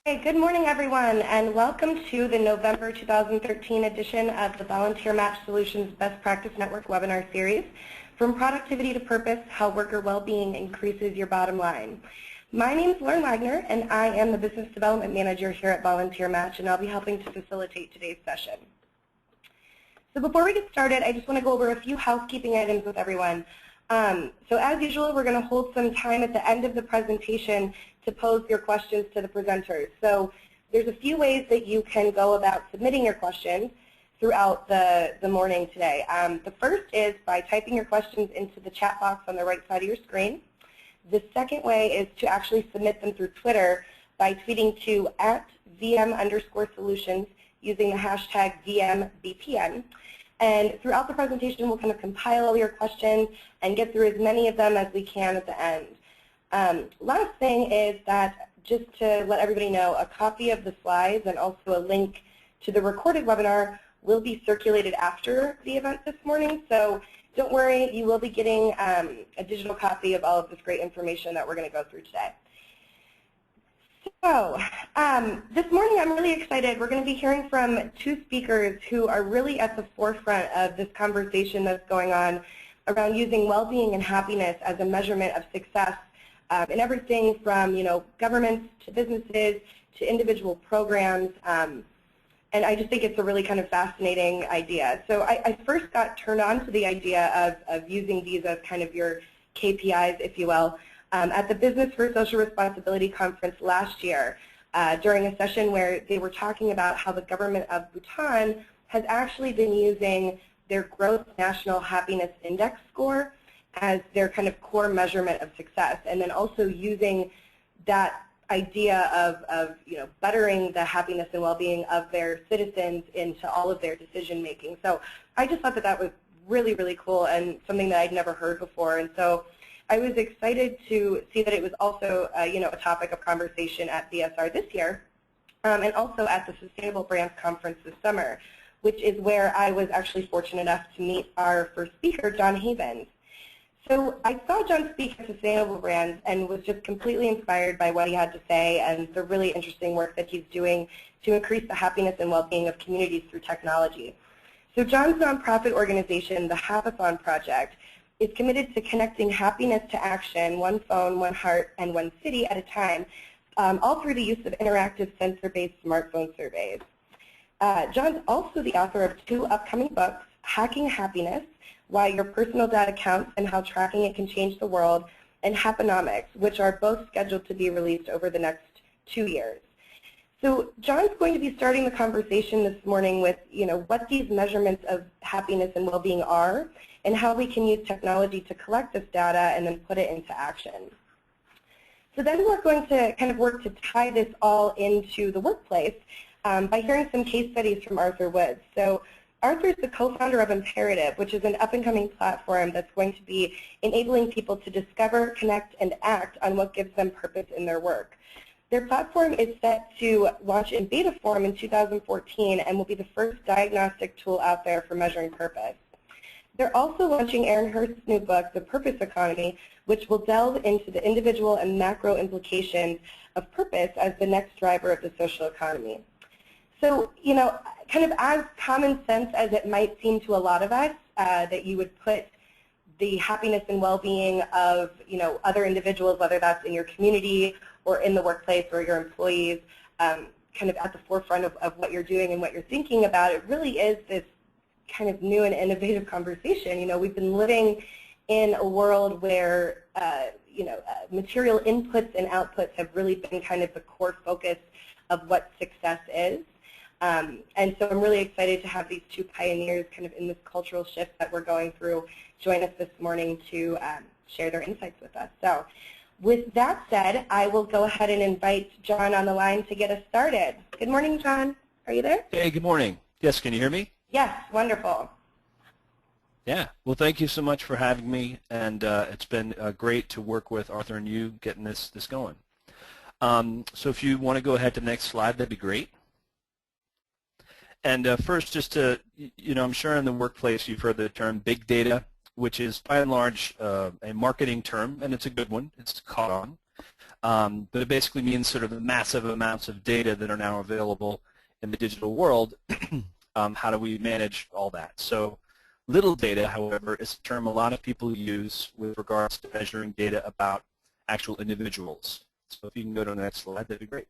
Good morning, everyone, and welcome to the November 2013 edition of the VolunteerMatch Solutions Best Practice Network webinar series, From Productivity to Purpose, How Worker Wellbeing Increases Your Bottom Line. My name is Lauren Wagner, and I am the Business Development Manager here at VolunteerMatch, and I'll be helping to facilitate today's session. So before we get started, I just want to go over a few housekeeping items with everyone. So as usual, we're going to hold some time at the end of the presentation to pose your questions to the presenters. So there's a few ways that you can go about submitting your questions throughout the morning today. The first is by typing your questions into the chat box on the right side of your screen. The second way is to actually submit them through Twitter by tweeting to @VM_solutions using the hashtag VMBPN. And throughout the presentation, we'll kind of compile all your questions and get through as many of them as we can at the end. Last thing is that, just to let everybody know, a copy of the slides and also a link to the recorded webinar will be circulated after the event this morning. So don't worry, you will be getting a digital copy of all of this great information that we're going to go through today. So this morning I'm really excited. We're going to be hearing from two speakers who are really at the forefront of this conversation that's going on around using well-being and happiness as a measurement of success in everything from, governments to businesses to individual programs. And I just think it's a really kind of fascinating idea. So I first got turned on to the idea of using these as kind of your KPIs, if you will, at the Business for Social Responsibility conference last year during a session where they were talking about how the government of Bhutan has actually been using their Gross National Happiness Index score as their kind of core measurement of success, and then also using that idea of bettering the happiness and well-being of their citizens into all of their decision making. So I just thought that that was really, really cool and something that I'd never heard before. And so I was excited to see that it was also a topic of conversation at BSR this year, and also at the Sustainable Brands Conference this summer, which is where I was actually fortunate enough to meet our first speaker, John Havens. So I saw John speak at Sustainable Brands and was just completely inspired by what he had to say and the really interesting work that he's doing to increase the happiness and well-being of communities through technology. So John's nonprofit organization, the Hackathon Project, is committed to connecting happiness to action, one phone, one heart, and one city at a time, all through the use of interactive sensor-based smartphone surveys. John's also the author of 2 upcoming books, Hacking Happiness, Why Your Personal Data Counts and How Tracking It Can Change the World, and Happonomics, which are both scheduled to be released over the next 2 years. So John's going to be starting the conversation this morning with, what these measurements of happiness and well-being are, and how we can use technology to collect this data and then put it into action. So then we're going to kind of work to tie this all into the workplace by hearing some case studies from Arthur Woods. So Arthur is the co-founder of Imperative, which is an up-and-coming platform that's going to be enabling people to discover, connect, and act on what gives them purpose in their work. Their platform is set to launch in beta form in 2014 and will be the first diagnostic tool out there for measuring purpose. They're also launching Aaron Hurst's new book, The Purpose Economy, which will delve into the individual and macro implications of purpose as the next driver of the social economy. So, kind of as common sense as it might seem to a lot of us, that you would put the happiness and well-being of, other individuals, whether that's in your community or in the workplace or your employees, kind of at the forefront of what you're doing and what you're thinking about, it really is this kind of new and innovative conversation. We've been living in a world where, material inputs and outputs have really been kind of the core focus of what success is. And so I'm really excited to have these 2 pioneers kind of in this cultural shift that we're going through join us this morning to share their insights with us. So with that said, I will go ahead and invite John on the line to get us started. Good morning, John. Are you there? Hey, good morning. Yes, can you hear me? Yes, wonderful. Yeah, well, thank you so much for having me, and it's been great to work with Arthur and you getting this going. So if you want to go ahead to the next slide, that'd be great. And first, just to, I'm sure in the workplace you've heard the term big data, which is by and large a marketing term, and it's a good one. It's caught on. but it basically means sort of the massive amounts of data that are now available in the digital world. How do we manage all that? So little data, however, is a term a lot of people use with regards to measuring data about actual individuals. So if you can go to the next slide, that'd be great.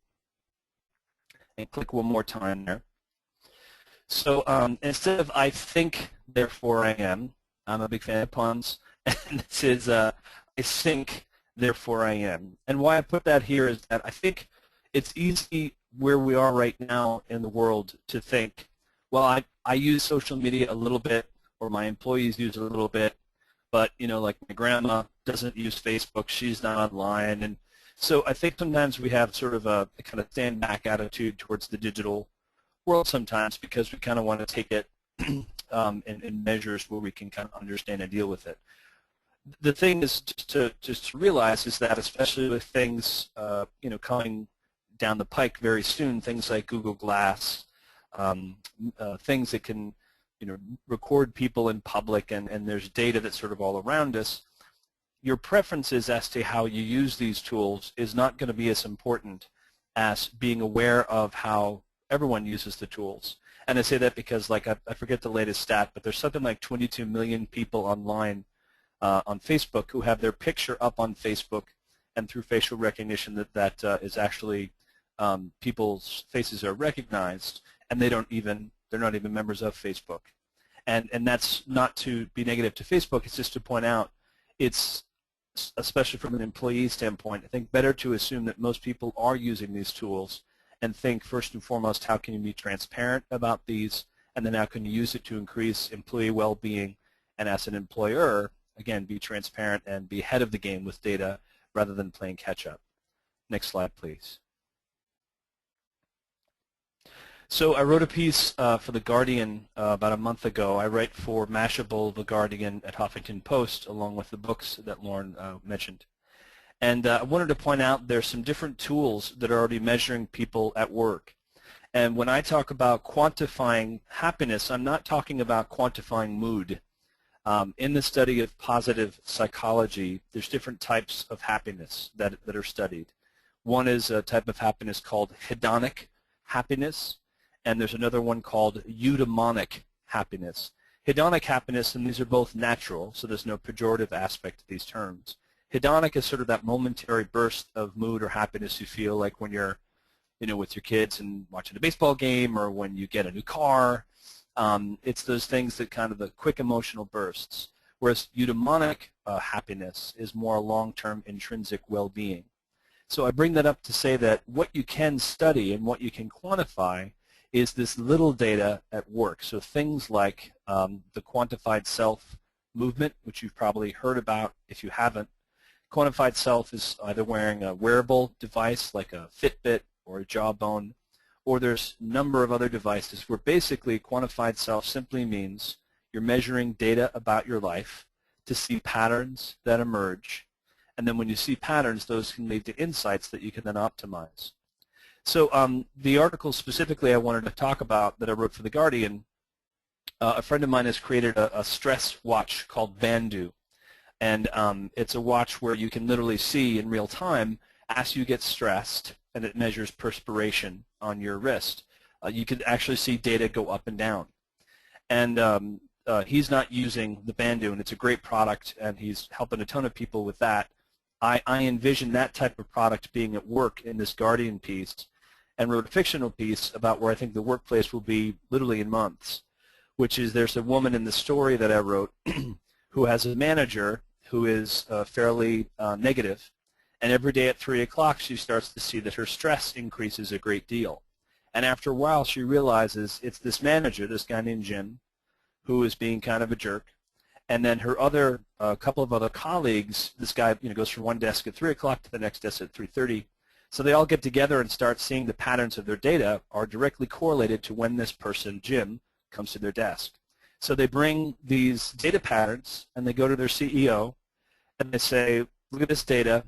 And click one more time there. So instead of I think, therefore I am, I'm a big fan of puns, and this is I think, therefore I am. And why I put that here is that I think it's easy where we are right now in the world to think, well, I use social media a little bit, or my employees use it a little bit, but, you know, like my grandma doesn't use Facebook, she's not online. And so I think sometimes we have sort of a kind of stand back attitude towards the digital world sometimes because we kind of want to take it in measures where we can kind of understand and deal with it. The thing is just to realize is that especially with things you know, coming down the pike very soon, things like Google Glass, things that can, you know, record people in public, and there's data that's sort of all around us, your preferences as to how you use these tools is not going to be as important as being aware of how everyone uses the tools. And I say that because, like, I forget the latest stat, but there's something like 22 million people online on Facebook who have their picture up on Facebook, and through facial recognition that is actually people's faces are recognized, and they're not even members of Facebook. And that's not to be negative to Facebook, it's just to point out it's, especially from an employee standpoint, I think better to assume that most people are using these tools and think first and foremost, how can you be transparent about these, and then how can you use it to increase employee well-being, and as an employer, again, be transparent and be ahead of the game with data rather than playing catch-up. Next slide, please. So I wrote a piece for The Guardian about a month ago. I write for Mashable, The Guardian, at Huffington Post, along with the books that Lauren mentioned. And I wanted to point out there's some different tools that are already measuring people at work. And when I talk about quantifying happiness, I'm not talking about quantifying mood. In the study of positive psychology, there's different types of happiness that are studied. One is a type of happiness called hedonic happiness, and there's another one called eudaimonic happiness. Hedonic happiness, and these are both natural, so there's no pejorative aspect to these terms. Hedonic is sort of that momentary burst of mood or happiness you feel like when you're, you know, with your kids and watching a baseball game, or when you get a new car. It's those things that kind of the quick emotional bursts. Whereas eudaimonic happiness is more long-term intrinsic well-being. So I bring that up to say that what you can study and what you can quantify is this little data at work. So things like the Quantified Self movement, which you've probably heard about if you haven't. Quantified Self is either wearing a wearable device like a FitBit or a Jawbone, or there's a number of other devices where basically Quantified Self simply means you're measuring data about your life to see patterns that emerge. And then when you see patterns, those can lead to insights that you can then optimize. So the article specifically I wanted to talk about that I wrote for The Guardian, a friend of mine has created a stress watch called Bandu. And it's a watch where you can literally see in real time as you get stressed, and it measures perspiration on your wrist. You can actually see data go up and down. And he's not using the Bandu, and it's a great product, and he's helping a ton of people with that. I envision that type of product being at work in this Guardian piece, and wrote a fictional piece about where I think the workplace will be literally in months, which is there's a woman in the story that I wrote who has a manager who is fairly negative, and every day at 3 o'clock she starts to see that her stress increases a great deal. And after a while she realizes it's this manager, this guy named Jim, who is being kind of a jerk. And then her other couple of other colleagues, this guy goes from one desk at 3 o'clock to the next desk at 3:30. So they all get together and start seeing the patterns of their data are directly correlated to when this person, Jim, comes to their desk. So they bring these data patterns and they go to their CEO and they say, look at this data.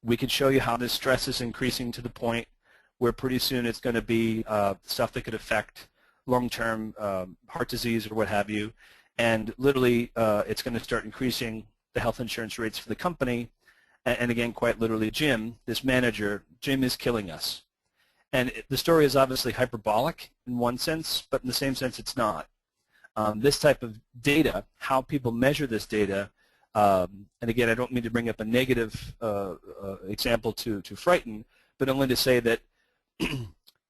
We can show you how this stress is increasing to the point where pretty soon it's going to be stuff that could affect long-term heart disease or what have you. And literally it's going to start increasing the health insurance rates for the company. and again, quite literally, Jim, this manager, Jim is killing us. And the story is obviously hyperbolic in one sense, but in the same sense it's not. This type of data, how people measure this data, and again, I don't mean to bring up a negative example to frighten, but only to say that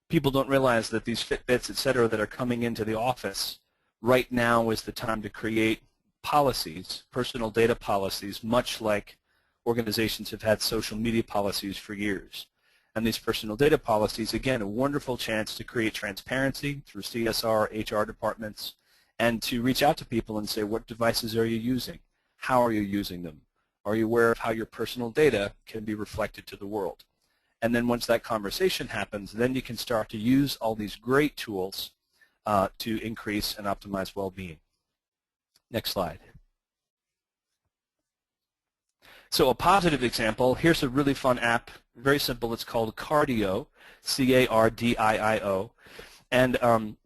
people don't realize that these Fitbits, et cetera, that are coming into the office, right now is the time to create policies, personal data policies, much like organizations have had social media policies for years. And these personal data policies, again, a wonderful chance to create transparency through CSR, HR departments, and to reach out to people and say, what devices are you using? How are you using them? Are you aware of how your personal data can be reflected to the world? And then once that conversation happens, then you can start to use all these great tools to increase and optimize well-being. Next slide. So a positive example, here's a really fun app, very simple. It's called Cardio, C-A-R-D-I-I-O. And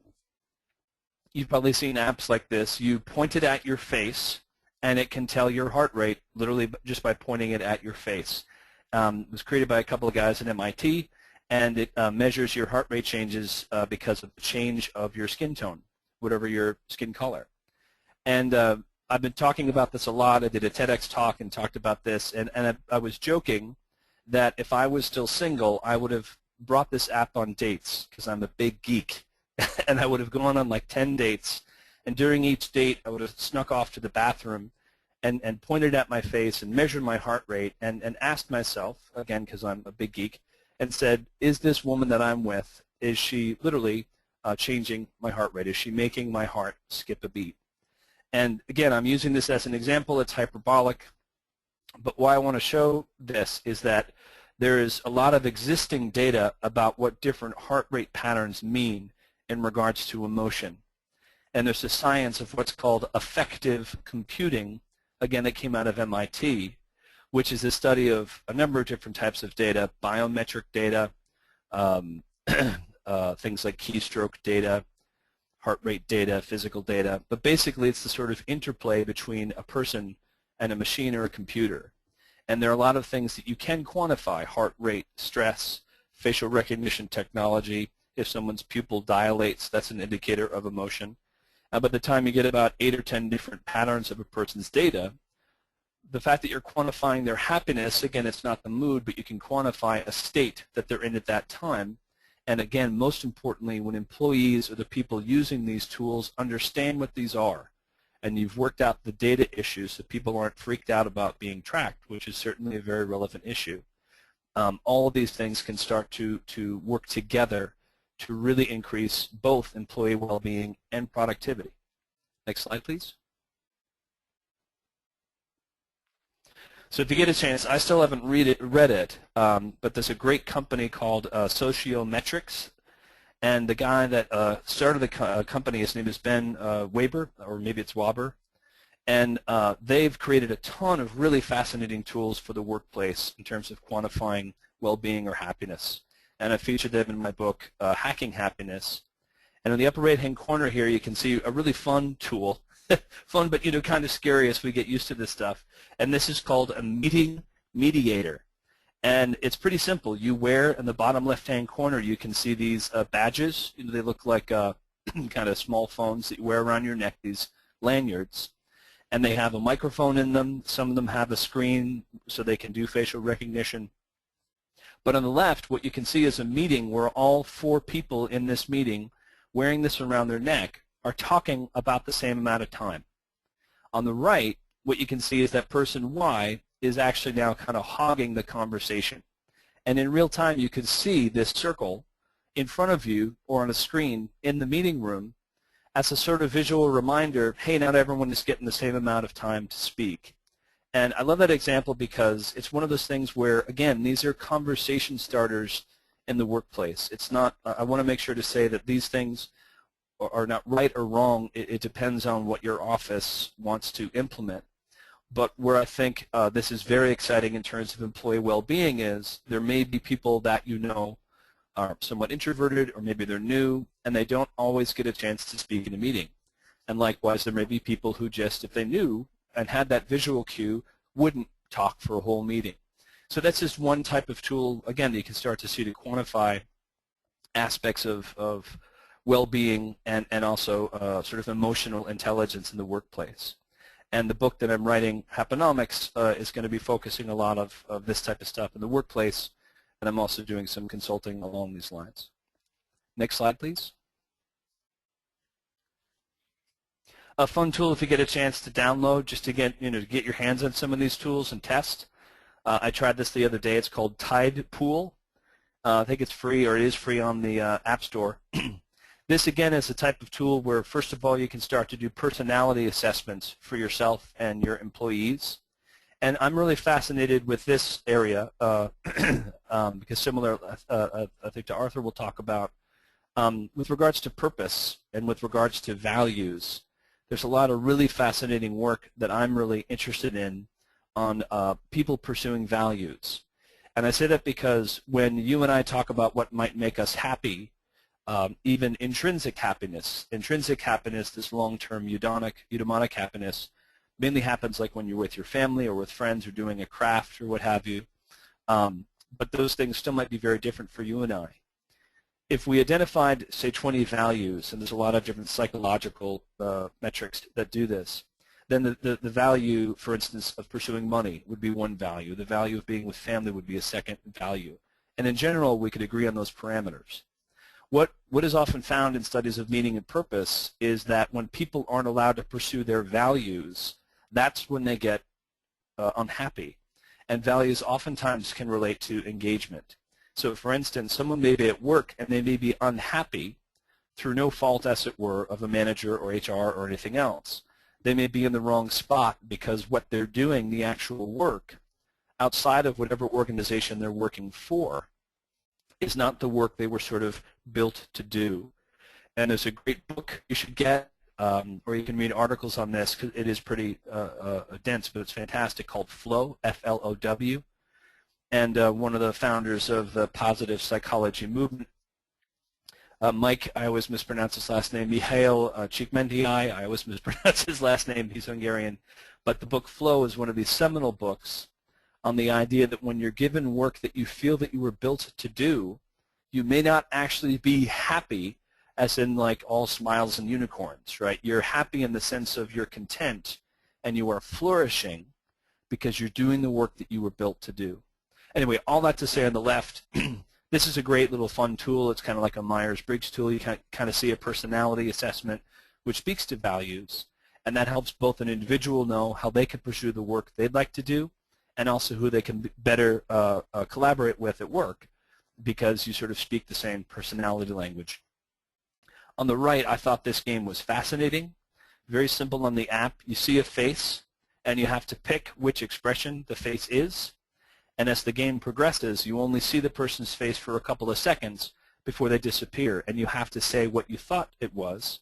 you've probably seen apps like this. You point it at your face, and it can tell your heart rate literally just by pointing it at your face. It was created by a couple of guys at MIT, and it measures your heart rate changes because of the change of your skin tone, whatever your skin color. And I've been talking about this a lot. I did a TEDx talk and talked about this, and I was joking that if I was still single, I would have brought this app on dates because I'm a big geek, and I would have gone on like 10 dates, and during each date I would have snuck off to the bathroom and pointed at my face and measured my heart rate and asked myself, again because I'm a big geek, and said, is this woman that I'm with, is she literally changing my heart rate? Is she making my heart skip a beat? And again, I'm using this as an example. It's hyperbolic. But why I want to show this is that there is a lot of existing data about what different heart rate patterns mean in regards to emotion. And there's a science of what's called affective computing, again, that came out of MIT, which is a study of a number of different types of data, biometric data, things like keystroke data, heart rate data, physical data, but basically it's the sort of interplay between a person and a machine or a computer. And there are a lot of things that you can quantify: heart rate, stress, facial recognition technology. If someone's pupil dilates, that's an indicator of emotion. By the time you get about 8 or 10 different patterns of a person's data, the fact that you're quantifying their happiness, again, it's not the mood, but you can quantify a state that they're in at that time. And again, most importantly, when employees or the people using these tools understand what these are, and you've worked out the data issues so people aren't freaked out about being tracked, which is certainly a very relevant issue, all of these things can start to work together to really increase both employee well-being and productivity. Next slide, please. So if you get a chance, I still haven't read it, but there's a great company called Sociometrics, and the guy that started the company, his name is Ben Waber, or maybe it's Waber, and they've created a ton of really fascinating tools for the workplace in terms of quantifying well-being or happiness. And I featured them in my book, Hacking Happiness. And in the upper right-hand corner here, you can see a really fun tool. Fun, but kind of scary as we get used to this stuff. And this is called a meeting mediator. And it's pretty simple. You wear in the bottom left-hand corner, you can see these badges. They look like kind of small phones that you wear around your neck, these lanyards. And they have a microphone in them. Some of them have a screen so they can do facial recognition. But on the left, what you can see is a meeting where all 4 people in this meeting wearing this around their neck are talking about the same amount of time. On the right, what you can see is that person Y is actually now kind of hogging the conversation. And in real time, you can see this circle in front of you or on a screen in the meeting room as a sort of visual reminder, hey, not everyone is getting the same amount of time to speak. And I love that example because it's one of those things where, again, these are conversation starters in the workplace. It's not, I want to make sure to say that these things are not right or wrong. It depends on what your office wants to implement. But where I think this is very exciting in terms of employee well-being is there may be people that are somewhat introverted, or maybe they're new, and they don't always get a chance to speak in a meeting. And likewise, there may be people who just, if they knew and had that visual cue, wouldn't talk for a whole meeting. So that's just one type of tool, again, that you can start to see to quantify aspects of well-being and also sort of emotional intelligence in the workplace. And the book that I'm writing, Happonomics, is going to be focusing a lot of this type of stuff in the workplace, and I'm also doing some consulting along these lines. Next slide, please. A fun tool if you get a chance to download, just to get your hands on some of these tools and test. I tried this the other day. It's called Tide Pool. I think it's free, or it is free on the App Store. This, again, is a type of tool where, first of all, you can start to do personality assessments for yourself and your employees. And I'm really fascinated with this area because similar, I think, to Arthur, we'll talk about, with regards to purpose and with regards to values, there's a lot of really fascinating work that I'm really interested in on people pursuing values. And I say that because when you and I talk about what might make us happy, even intrinsic happiness, this long-term eudaimonic happiness, mainly happens like when you're with your family or with friends or doing a craft or what have you. But those things still might be very different for you and I. If we identified, say, 20 values, and there's a lot of different psychological metrics that do this, then the value, for instance, of pursuing money would be one value. The value of being with family would be a second value. And in general, we could agree on those parameters. What is often found in studies of meaning and purpose is that when people aren't allowed to pursue their values, that's when they get unhappy. And values oftentimes can relate to engagement. So, for instance, someone may be at work and they may be unhappy through no fault, as it were, of a manager or HR or anything else. They may be in the wrong spot because what they're doing, the actual work, outside of whatever organization they're working for, is not the work they were sort of built to do. And there's a great book you should get, or you can read articles on this, because it is pretty dense, but it's fantastic, called Flow, F-L-O-W. And one of the founders of the positive psychology movement, Mike, I always mispronounce his last name, Mihail Csikszentmihalyi, I always mispronounce his last name, he's Hungarian. But the book Flow is one of these seminal books on the idea that when you're given work that you feel that you were built to do, you may not actually be happy, as in like all smiles and unicorns, right? You're happy in the sense of you're content and you are flourishing because you're doing the work that you were built to do. Anyway, all that to say on the left, this is a great little fun tool. It's kind of like a Myers-Briggs tool. You can kind of see a personality assessment which speaks to values, and that helps both an individual know how they can pursue the work they'd like to do and also who they can better collaborate with at work, because you sort of speak the same personality language. On the right, I thought this game was fascinating. Very simple on the app. You see a face, and you have to pick which expression the face is. And as the game progresses, you only see the person's face for a couple of seconds before they disappear, and you have to say what you thought it was.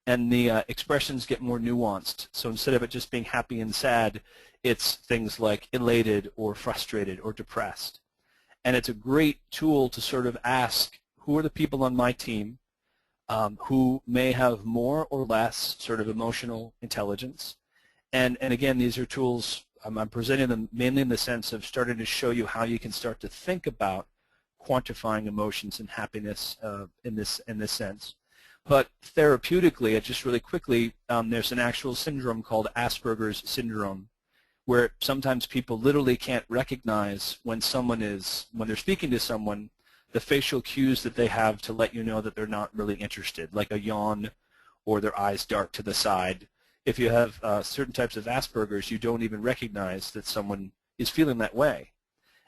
And the expressions get more nuanced. So instead of it just being happy and sad, it's things like elated or frustrated or depressed. And it's a great tool to sort of ask, who are the people on my team who may have more or less sort of emotional intelligence? And again, these are tools, I'm presenting them mainly in the sense of starting to show you how you can start to think about quantifying emotions and happiness in this sense. But therapeutically, just really quickly, there's an actual syndrome called Asperger's syndrome, where sometimes people literally can't recognize when they're speaking to someone, the facial cues that they have to let you know that they're not really interested, like a yawn or their eyes dart to the side. If you have certain types of Asperger's, you don't even recognize that someone is feeling that way.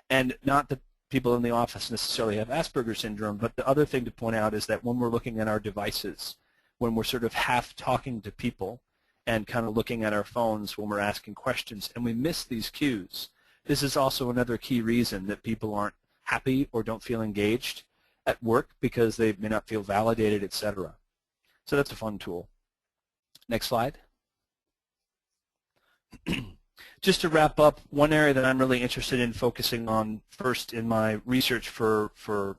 And not that people in the office necessarily have Asperger's syndrome, but the other thing to point out is that when we're looking at our devices, when we're sort of half talking to people and kind of looking at our phones when we're asking questions, and we miss these cues, this is also another key reason that people aren't happy or don't feel engaged at work, because they may not feel validated, etc. So that's a fun tool. Next slide. Just to wrap up, one area that I'm really interested in focusing on first in my research for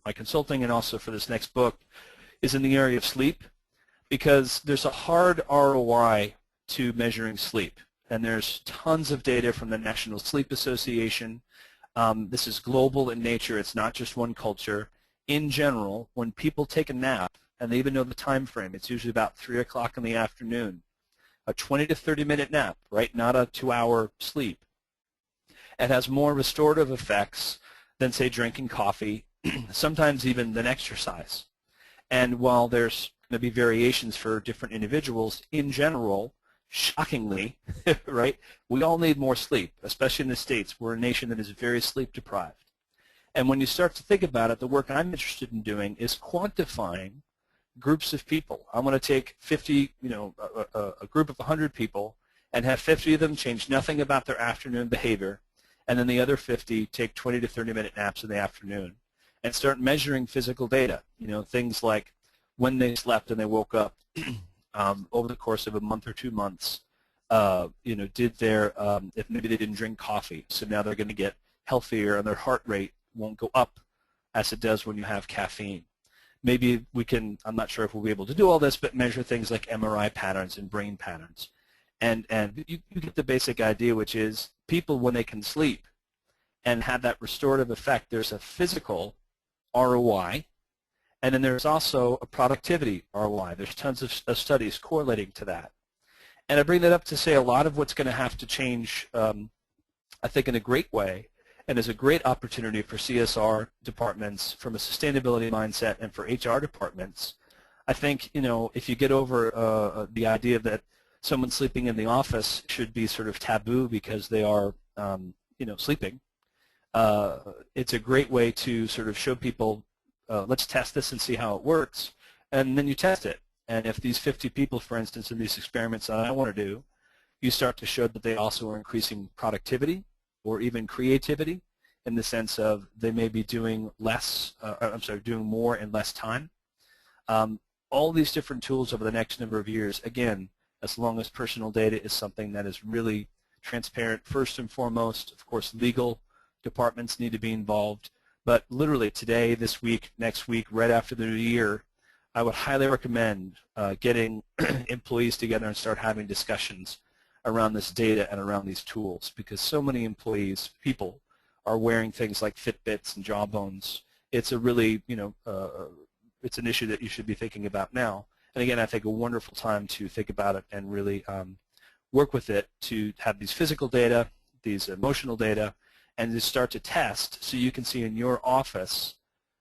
my consulting and also for this next book is in the area of sleep, because there's a hard ROI to measuring sleep. And there's tons of data from the National Sleep Association This is global in nature. It's not just one culture. In general, when people take a nap, and they even know the time frame, it's usually about 3 o'clock in the afternoon, a 20 to 30-minute nap, right? Not a 2-hour sleep. It has more restorative effects than, say, drinking coffee, sometimes even than exercise. And while there's going to be variations for different individuals, in general, shockingly, right, we all need more sleep, especially in the States. We're a nation that is very sleep deprived. And when you start to think about it, the work I'm interested in doing is quantifying groups of people. I'm going to take 50, a group of 100 people and have 50 of them change nothing about their afternoon behavior, and then the other 50 take 20 to 30-minute naps in the afternoon and start measuring physical data, things like when they slept and they woke up over the course of a month or 2 months, did their, if maybe they didn't drink coffee, so now they're going to get healthier and their heart rate won't go up as it does when you have caffeine. Maybe we can, I'm not sure if we'll be able to do all this, but measure things like MRI patterns and brain patterns. And you get the basic idea, which is people, when they can sleep and have that restorative effect, there's a physical ROI, and then there's also a productivity ROI. There's tons of studies correlating to that. And I bring that up to say a lot of what's going to have to change, I think, in a great way, and is a great opportunity for CSR departments from a sustainability mindset and for HR departments. I think, if you get over the idea that someone sleeping in the office should be sort of taboo because they are, sleeping, it's a great way to sort of show people, let's test this and see how it works, and then you test it. And if these 50 people, for instance, in these experiments that I want to do, you start to show that they also are increasing productivity or even creativity, in the sense of they may be doing doing more in less time. All these different tools over the next number of years, again, as long as personal data is something that is really transparent, first and foremost. Of course, legal departments need to be involved, but literally today, this week, next week, right after the new year, I would highly recommend getting employees together and start having discussions around this data and around these tools, because so many employees, people, are wearing things like FitBits and Jawbones. It's a really, it's an issue that you should be thinking about now. And again, I think a wonderful time to think about it and really work with it to have these physical data, these emotional data, and to start to test so you can see in your office,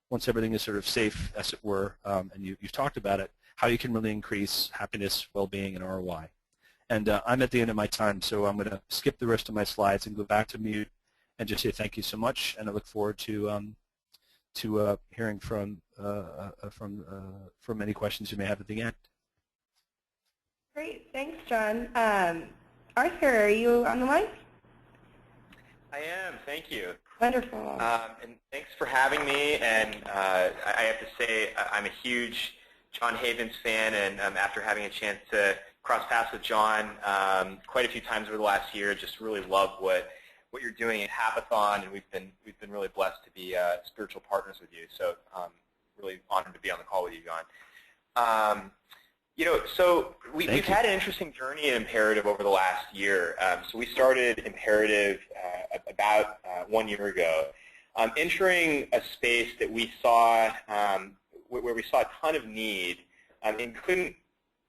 once everything is sort of safe, as it were, and you've talked about it, how you can really increase happiness, well-being, and ROI. And I'm at the end of my time, so I'm going to skip the rest of my slides and go back to mute and just say thank you so much, and I look forward to hearing from any questions you may have at the end. Great, thanks, John. Arthur, are you on the line? I am, thank you. Wonderful. And thanks for having me, and I have to say I'm a huge John Havens fan, and after having a chance to cross paths with John quite a few times over the last year, just really love what you're doing at Hackathon, and we've been really blessed to be spiritual partners with you. So really honored to be on the call with you, John. So we've had an interesting journey in Imperative over the last year. So we started Imperative about 1 year ago, entering a space that we saw where we saw a ton of need and couldn't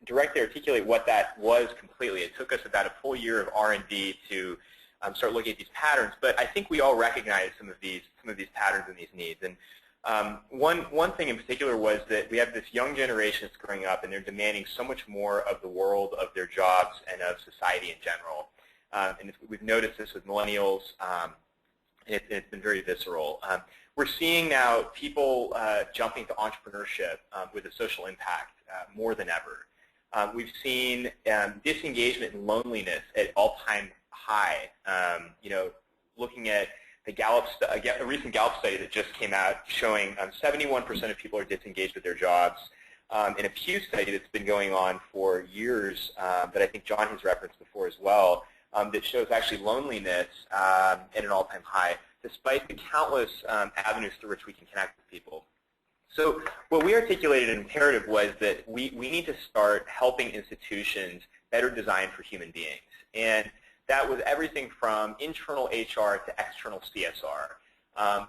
directly articulate what that was completely. It took us about a full year of R&D to start looking at these patterns, but I think we all recognize some of these patterns and these needs. And one thing in particular was that we have this young generation that's growing up, and they're demanding so much more of the world, of their jobs, and of society in general. And we've noticed this with millennials. It's been very visceral. We're seeing now people jumping to entrepreneurship with a social impact more than ever. We've seen disengagement and loneliness at all-time high. Looking at a recent Gallup study that just came out showing 71% of people are disengaged with their jobs. In a Pew study that's been going on for years that I think John has referenced before as well, that shows actually loneliness at an all-time high, despite the countless avenues through which we can connect with people. So what we articulated in Imperative was that we need to start helping institutions better design for human beings. And that was everything from internal HR to external CSR,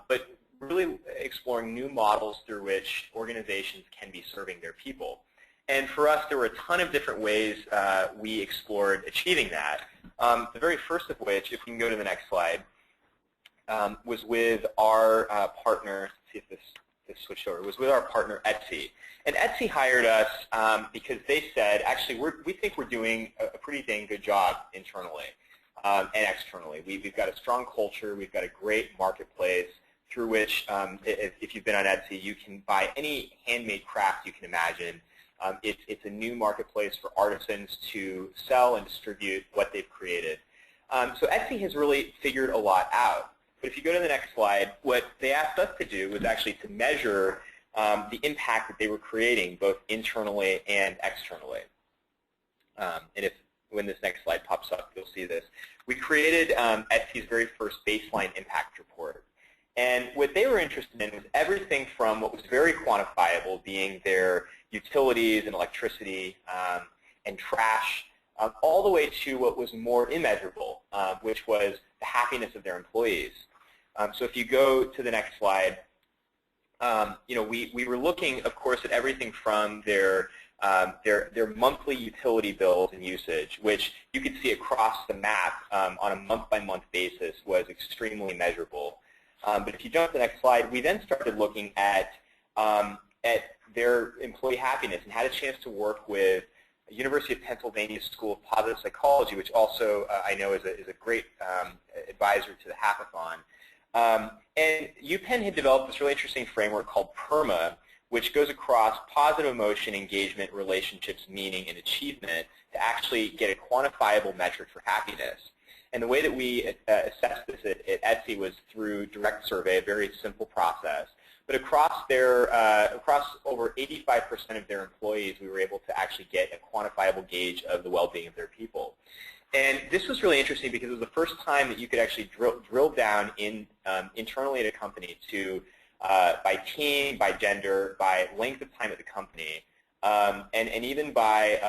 but really exploring new models through which organizations can be serving their people. And for us, there were a ton of different ways we explored achieving that. The very first of which, if we can go to the next slide, was with our partner. Let's see if this switched over. Was with our partner Etsy. And Etsy hired us because they said, actually, we think we're doing a pretty dang good job internally and externally. We've got a strong culture. We've got a great marketplace through which, if you've been on Etsy, you can buy any handmade craft you can imagine. It's a new marketplace for artisans to sell and distribute what they've created. So Etsy has really figured a lot out. But if you go to the next slide, what they asked us to do was actually to measure the impact that they were creating, both internally and externally. And when this next slide pops up, you'll see this. We created Etsy's very first baseline impact report. And what they were interested in was everything from what was very quantifiable, being their utilities and electricity and trash, all the way to what was more immeasurable, which was the happiness of their employees. So if you go to the next slide, we were looking, of course, at everything from their monthly utility bills and usage, which you could see across the map on a month-by-month basis was extremely measurable. But if you jump to the next slide, we then started looking at their employee happiness and had a chance to work with University of Pennsylvania School of Positive Psychology, which also I know is a great advisor to the hackathon. And UPenn had developed this really interesting framework called PERMA, which goes across positive emotion, engagement, relationships, meaning, and achievement to actually get a quantifiable metric for happiness. And the way that we assessed this at Etsy was through direct survey, a very simple process. But across over 85% of their employees, we were able to actually get a quantifiable gauge of the well-being of their people. And this was really interesting because it was the first time that you could actually drill down internally at a company to by team, by gender, by length of time at the company, and even by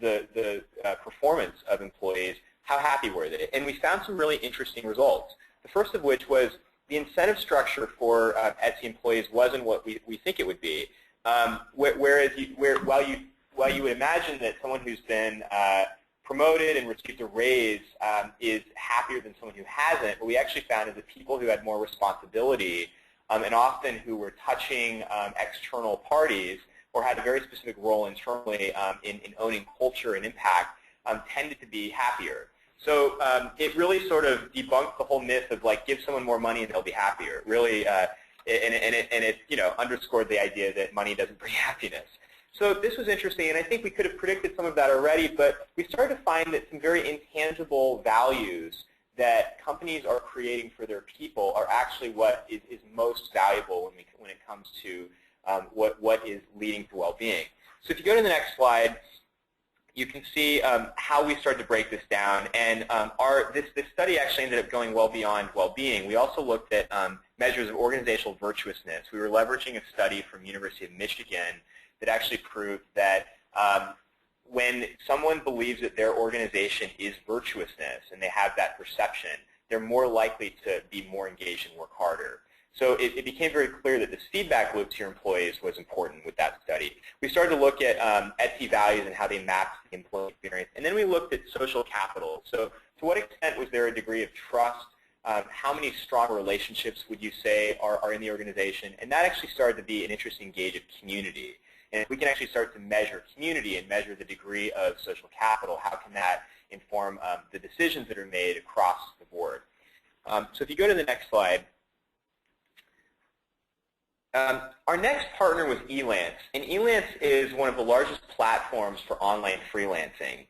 the performance of employees. How happy were they? And we found some really interesting results. The first of which was the incentive structure for Etsy employees wasn't what we think it would be. Whereas while you would imagine that someone who's been promoted and received a raise is happier than someone who hasn't, what we actually found is that people who had more responsibility and often who were touching external parties or had a very specific role internally in owning culture and impact tended to be happier. So it really sort of debunked the whole myth of like give someone more money and they'll be happier. Really, and it underscored the idea that money doesn't bring happiness. So this was interesting, and I think we could have predicted some of that already, but we started to find that some very intangible values that companies are creating for their people are actually what is most valuable when it comes to what is leading to well-being. So if you go to the next slide, you can see how we started to break this down. And this study actually ended up going well beyond well-being. We also looked at measures of organizational virtuousness. We were leveraging a study from University of Michigan that actually proved that when someone believes that their organization is virtuousness and they have that perception, they're more likely to be more engaged and work harder. So it became very clear that this feedback loop to your employees was important with that study. We started to look at Etsy values and how they mapped the employee experience. And then we looked at social capital. So to what extent was there a degree of trust? How many strong relationships would you say are in the organization? And that actually started to be an interesting gauge of community. And if we can actually start to measure community and measure the degree of social capital, how can that inform the decisions that are made across the board? So if you go to the next slide, our next partner was Elance, and Elance is one of the largest platforms for online freelancing.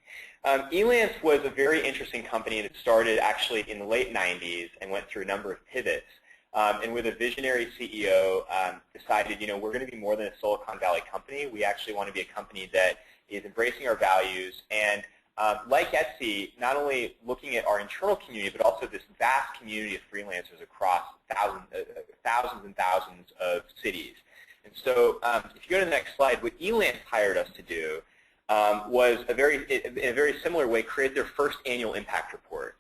Elance was a very interesting company that started actually in the late 90s and went through a number of pivots. And with a visionary CEO, decided, we're going to be more than a Silicon Valley company. We actually want to be a company that is embracing our values and, like Etsy, not only looking at our internal community, but also this vast community of freelancers across thousands and thousands of cities. And so if you go to the next slide, what Elance hired us to do was in a very similar way, created their first annual impact report.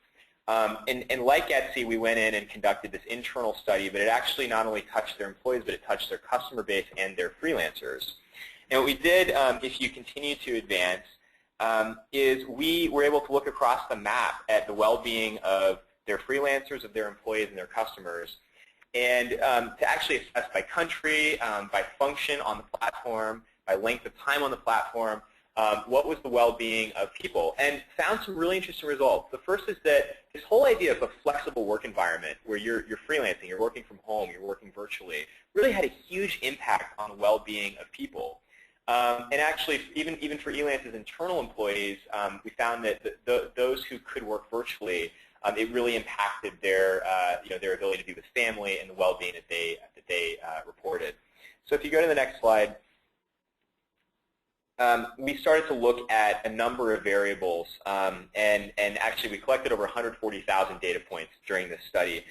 And like Etsy, we went in and conducted this internal study, but it actually not only touched their employees, but it touched their customer base and their freelancers. And what we did, if you continue to advance, is we were able to look across the map at the well-being of their freelancers, of their employees, and their customers, and to actually assess by country, by function on the platform, by length of time on the platform, what was the well-being of people, and found some really interesting results. The first is that this whole idea of a flexible work environment where you're freelancing, you're working from home, you're working virtually, really had a huge impact on the well-being of people. And actually, even for Elance's internal employees, we found that those who could work virtually, it really impacted their their ability to be with family and the well-being that they reported. So if you go to the next slide. We started to look at a number of variables, and actually we collected over 140,000 data points during this study.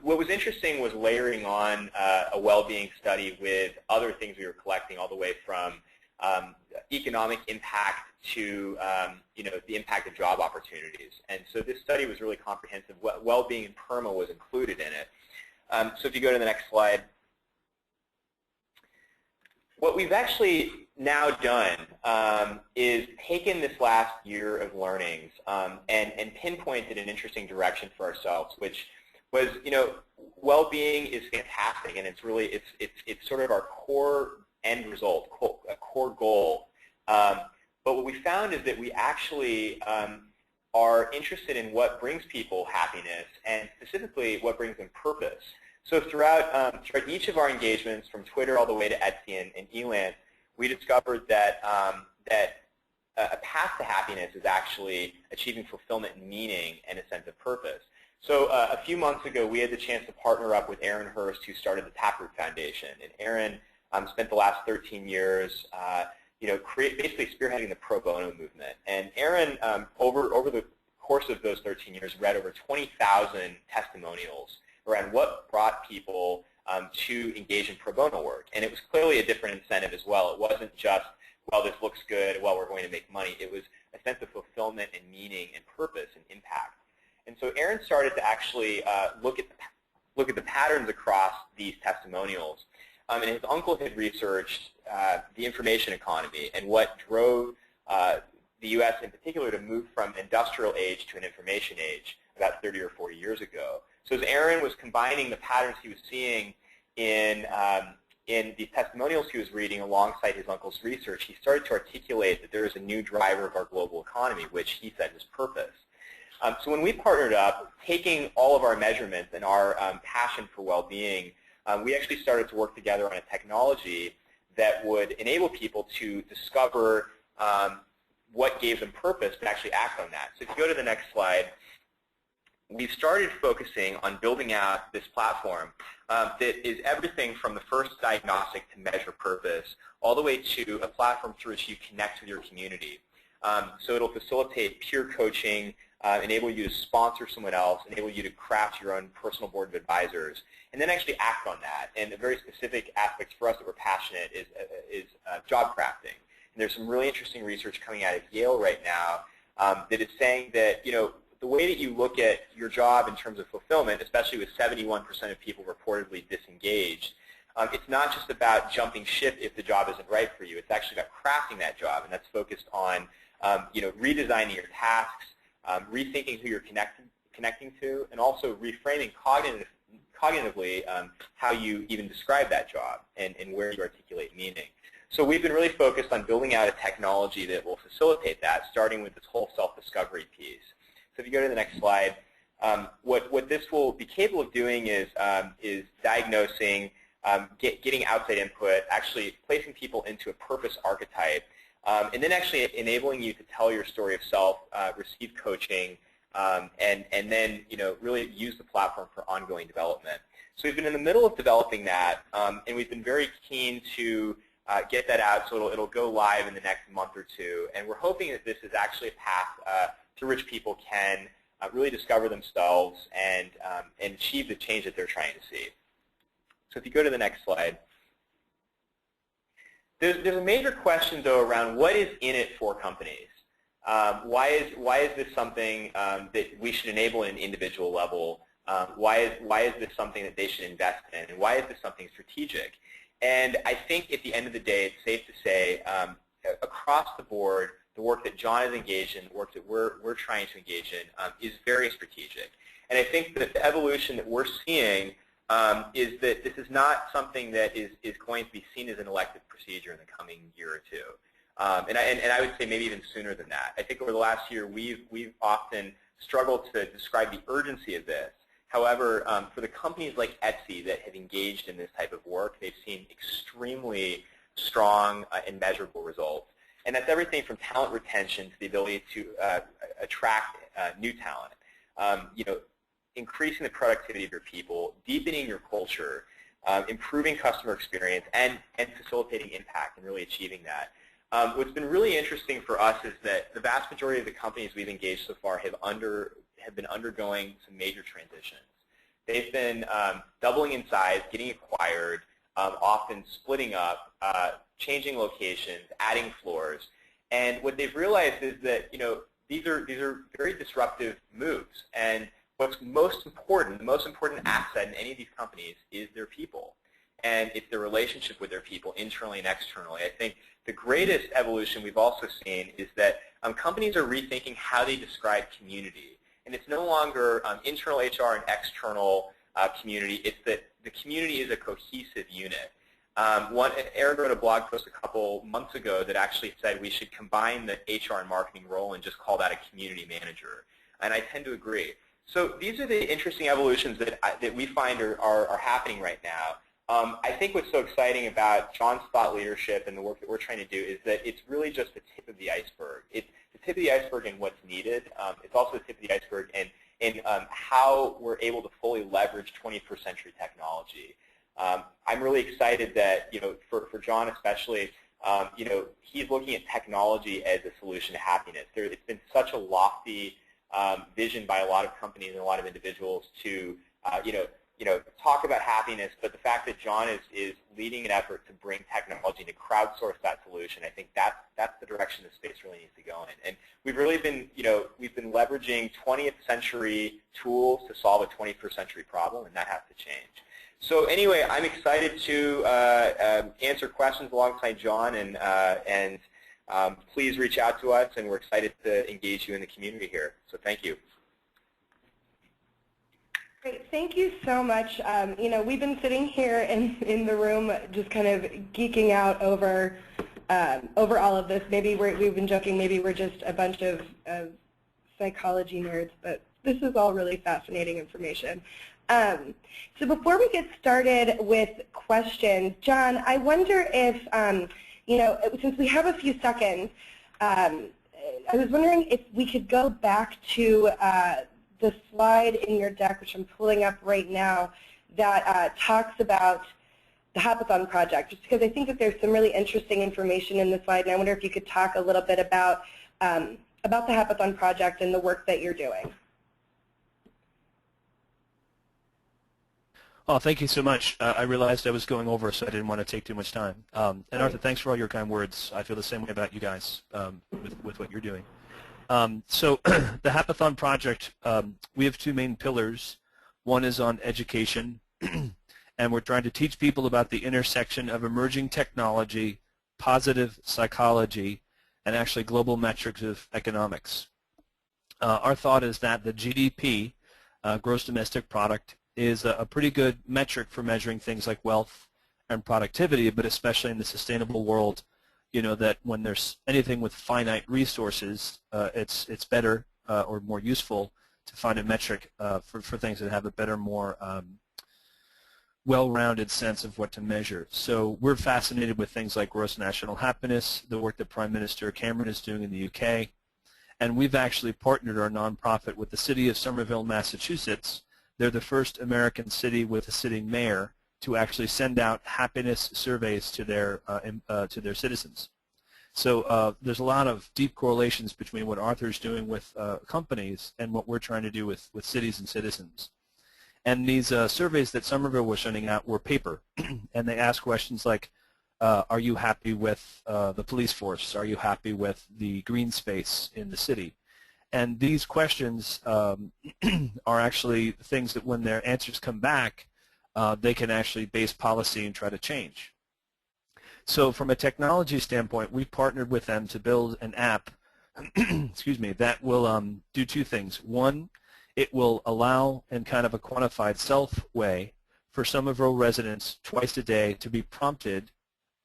What was interesting was layering on a well-being study with other things we were collecting, all the way from economic impact to the impact of job opportunities. And so this study was really comprehensive. Well-being and PERMA was included in it. So if you go to the next slide. What we've actually now done is taken this last year of learnings and pinpointed an interesting direction for ourselves, which was, well-being is fantastic, and it's really it's sort of our core end result, a core goal. But what we found is that we actually are interested in what brings people happiness, and specifically what brings them purpose. So throughout each of our engagements, from Twitter all the way to Etsy and Elance, we discovered that a path to happiness is actually achieving fulfillment and meaning and a sense of purpose. So a few months ago, we had the chance to partner up with Aaron Hurst, who started the Taproot Foundation. And Aaron spent the last 13 years basically spearheading the pro bono movement. And Aaron, over the course of those 13 years, read over 20,000 testimonials around what brought people to engage in pro bono work. And it was clearly a different incentive as well. It wasn't just, well, this looks good, well, we're going to make money. It was a sense of fulfillment and meaning and purpose and impact. And so Aaron started to actually look at the patterns across these testimonials. And his uncle had researched the information economy and what drove the U.S. in particular to move from an industrial age to an information age about 30 or 40 years ago. So as Aaron was combining the patterns he was seeing in the testimonials he was reading alongside his uncle's research, he started to articulate that there is a new driver of our global economy, which he said was purpose. So when we partnered up, taking all of our measurements and our passion for well-being, we actually started to work together on a technology that would enable people to discover what gave them purpose and actually act on that. So if you go to the next slide, we've started focusing on building out this platform that is everything from the first diagnostic to measure purpose, all the way to a platform through which you connect with your community. So it'll facilitate peer coaching, enable you to sponsor someone else, enable you to craft your own personal board of advisors, and then actually act on that. And a very specific aspect for us that we're passionate is job crafting. And there's some really interesting research coming out of Yale right now that is saying that, the way that you look at your job in terms of fulfillment, especially with 71% of people reportedly disengaged, it's not just about jumping ship if the job isn't right for you. It's actually about crafting that job, and that's focused on redesigning your tasks, rethinking who you're connecting to, and also reframing cognitively how you even describe that job and where you articulate meaning. So we've been really focused on building out a technology that will facilitate that, starting with this whole self-discovery piece. So if you go to the next slide, what this will be capable of doing is diagnosing, getting outside input, actually placing people into a purpose archetype, and then actually enabling you to tell your story of self, receive coaching, and then really use the platform for ongoing development. So we've been in the middle of developing that, and we've been very keen to get that out, so it'll go live in the next month or two. And we're hoping that this is actually a path through which people can really discover themselves and achieve the change that they're trying to see. So if you go to the next slide, There's a major question, though, around what is in it for companies. Why is this something that we should enable at an individual level? Why is this something that they should invest in? And why is this something strategic? And I think at the end of the day, it's safe to say, across the board, the work that John is engaged in, the work that we're trying to engage in, is very strategic. And I think that the evolution that we're seeing is that this is not something that is going to be seen as an elective procedure in the coming year or two. And I would say maybe even sooner than that. I think over the last year, we've often struggled to describe the urgency of this. However, for the companies like Etsy that have engaged in this type of work, they've seen extremely strong and measurable results. And that's everything from talent retention to the ability to attract new talent. Increasing the productivity of your people, deepening your culture, improving customer experience, and facilitating impact and really achieving that. What's been really interesting for us is that the vast majority of the companies we've engaged so far have been undergoing some major transitions. They've been doubling in size, getting acquired, often splitting up, changing locations, adding floors. And what they've realized is that these are very disruptive moves. And what's most important, the most important asset in any of these companies is their people. And it's their relationship with their people, internally and externally. I think the greatest evolution we've also seen is that companies are rethinking how they describe community. And it's no longer internal HR and external community. It's that the community is a cohesive unit. Eric wrote a blog post a couple months ago that actually said we should combine the HR and marketing role and just call that a community manager. And I tend to agree. So these are the interesting evolutions that we find are happening right now. I think what's so exciting about John's thought leadership and the work that we're trying to do is that it's really just the tip of the iceberg. It's the tip of the iceberg in what's needed. It's also the tip of the iceberg in how we're able to fully leverage 21st century technology. I'm really excited that, for John especially, he's looking at technology as a solution to happiness. It's been such a lofty vision by a lot of companies and a lot of individuals to, talk about happiness, but the fact that John is leading an effort to bring technology to crowdsource that solution, I think that's the direction the space really needs to go in. And we've really been, we've been leveraging 20th century tools to solve a 21st century problem, and that has to change. So anyway, I'm excited to answer questions alongside John, and please reach out to us, and we're excited to engage you in the community here. So thank you. Great, thank you so much. We've been sitting here in the room just kind of geeking out over all of this. Maybe we've been joking, maybe we're just a bunch of psychology nerds, but this is all really fascinating information. So before we get started with questions, John, I wonder if, since we have a few seconds, I was wondering if we could go back to the slide in your deck, which I'm pulling up right now, that talks about the Hackathon project, just because I think that there's some really interesting information in the slide, and I wonder if you could talk a little bit about the Hackathon project and the work that you're doing. Oh, thank you so much. I realized I was going over, so I didn't want to take too much time. And Arthur, thanks for all your kind words. I feel the same way about you guys with what you're doing. So the Hackathon project, we have two main pillars. One is on education, and we're trying to teach people about the intersection of emerging technology, positive psychology, and actually global metrics of economics. Our thought is that the GDP, gross domestic product, is a pretty good metric for measuring things like wealth and productivity, but especially in the sustainable world, that when there's anything with finite resources, it's better or more useful to find a metric for things that have a better, more well-rounded sense of what to measure. So we're fascinated with things like gross national happiness, the work that Prime Minister Cameron is doing in the UK, and we've actually partnered our nonprofit with the city of Somerville, Massachusetts. They're the first American city with a sitting mayor to actually send out happiness surveys to their citizens. So there's a lot of deep correlations between what Arthur's doing with companies and what we're trying to do with cities and citizens. And these surveys that Somerville was sending out were paper, and they ask questions like, Are you happy with the police force? Are you happy with the green space in the city? And these questions are actually things that when their answers come back, they can actually base policy and try to change. So from a technology standpoint, we partnered with them to build an app excuse me, that will do two things. One, it will allow in kind of a quantified self way for Somerville residents twice a day to be prompted,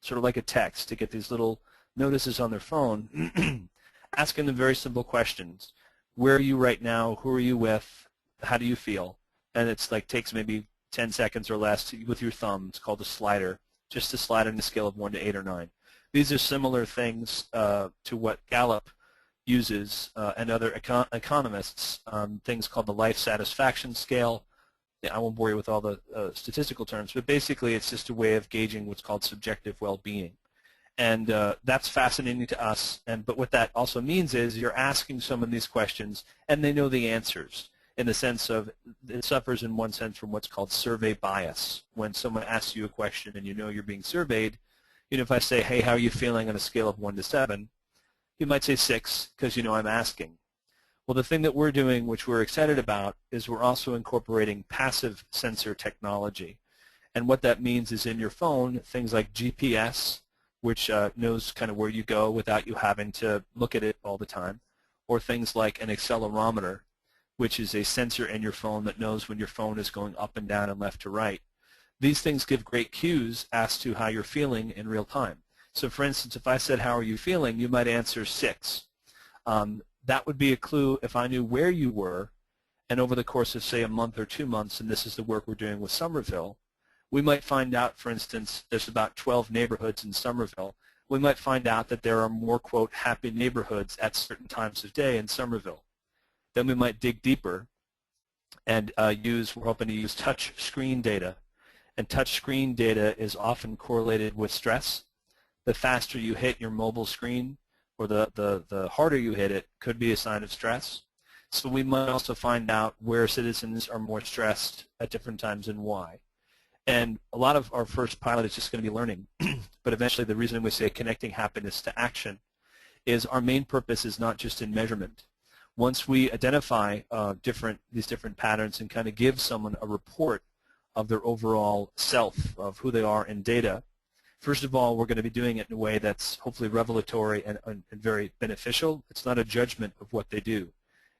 sort of like a text, to get these little notices on their phone asking them very simple questions. Where are you right now? Who are you with? How do you feel? And it's like takes maybe 10 seconds or less with your thumb. It's called a slider, just to slide on a scale of 1 to 8 or 9. These are similar things to what Gallup uses and other economists, things called the life satisfaction scale. I won't bore you with all the statistical terms, but basically it's just a way of gauging what's called subjective well-being. And that's fascinating to us. But what that also means is you're asking someone these questions and they know the answers, in the sense of it suffers in one sense from what's called survey bias. When someone asks you a question and you know you're being surveyed, you know, if I say, hey, how are you feeling on a scale of 1 to 7, you might say 6 because you know I'm asking. Well, the thing that we're doing, which we're excited about, is we're also incorporating passive sensor technology. And what that means is in your phone, things like GPS, which knows kind of where you go without you having to look at it all the time, or things like an accelerometer, which is a sensor in your phone that knows when your phone is going up and down and left to right. These things give great cues as to how you're feeling in real time. So for instance, if I said, how are you feeling, you might answer 6. That would be a clue if I knew where you were, and over the course of, say, a month or 2 months, and this is the work we're doing with Somerville, we might find out, for instance, there's about 12 neighborhoods in Somerville. We might find out that there are more, quote, happy neighborhoods at certain times of day in Somerville. Then we might dig deeper and we're hoping to use touch screen data. And touch screen data is often correlated with stress. The faster you hit your mobile screen, or the harder you hit it, could be a sign of stress. So we might also find out where citizens are more stressed at different times and why. And a lot of our first pilot is just going to be learning. But eventually the reason we say connecting happiness to action is our main purpose is not just in measurement. Once we identify these different patterns and kind of give someone a report of their overall self, of who they are in data, first of all, we're going to be doing it in a way that's hopefully revelatory and very beneficial. It's not a judgment of what they do.